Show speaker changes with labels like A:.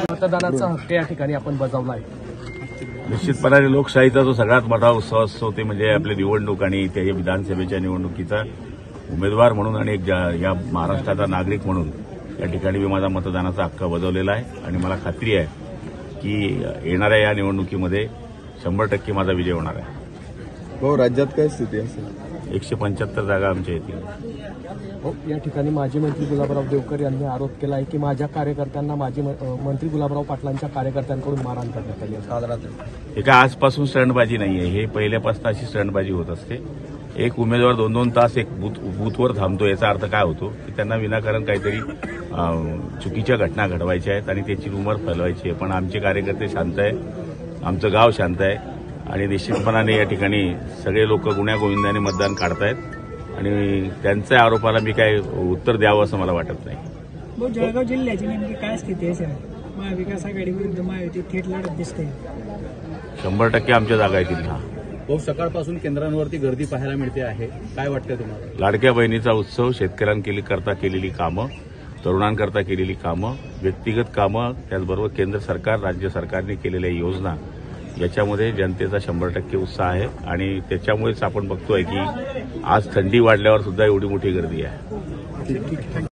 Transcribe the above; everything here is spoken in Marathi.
A: मतदानाचा हक्क या ठिकाणी आपण बजावला आहे।
B: निश्चितपणाने लोकशाहीचा जो सगळ्यात मोठा उत्सव असतो ते म्हणजे आपली निवडणूक आणि त्या विधानसभेच्या निवडणुकीचा उमेदवार म्हणून आणि एक या महाराष्ट्राचा नागरिक म्हणून या ठिकाणी मी माझा मतदानाचा हक्क बजावलेला आहे आणि मला खात्री आहे की येणाऱ्या या निवडणुकीमध्ये 100% माझा विजय होणार आहे।
C: हो, राज्यात काय स्थिती असेल?
B: 175 जागा आमच्या येतील।
A: हो, या ठिकाणी माजी मंत्री गुलाबराव देवकर यांनी आरोप केला आहे की माझ्या कार्यकर्त्यांना माजी मंत्री गुलाबराव पाटलांच्या कार्यकर्त्यांकडून मारहाण करण्यात आली आहे।
B: हे काय आजपासून स्टंटबाजी नाहीये, हे पहिल्यापासून अशी स्टंटबाजी होत असते। एक उमेदवार 2-2 तास एक बूथवर थांबतो, याचा अर्थ काय होतो की त्यांना विनाकारण काहीतरी चुकीच्या घटना घडवायच्या आहेत आणि त्याची रुमर फैलवायची आहे। पण आमचे कार्यकर्ते शांत आहे, आमचं गाव शांत आहे आणि निश्चितपणाने या ठिकाणी सगळे लोक गुण्यागोविंदाने मतदान काढतायत आणि त्यांच्या आरोपाला मी काय उत्तर द्यावं असं मला वाटत नाही।
D: जळगाव जिल्ह्याची नेमकी काय स्थिती आहे? महाविकास आघाडी विरुद्ध महायुती थेट लढत दिसते।
B: 100% आमच्या जागा येतील।
E: हो, सकाळपासून केंद्रांवरती गर्दी पाहायला मिळते आहे, काय वाटतंय तुम्हाला?
B: लाडक्या बहिणीचा उत्सव, शेतकऱ्यांकरता केलेली कामं, तरुणांकरता केलेली कामं, व्यक्तिगत कामं, त्याचबरोबर केंद्र सरकार राज्य सरकारने केलेल्या योजना, याच्यामध्ये जनतेचा 100% उत्साह आहे आणि त्याच्यामुळेच आपण बघतोय की आज थंडी वाढल्यावर सुद्धा एवढी मोठी गर्दी आहे।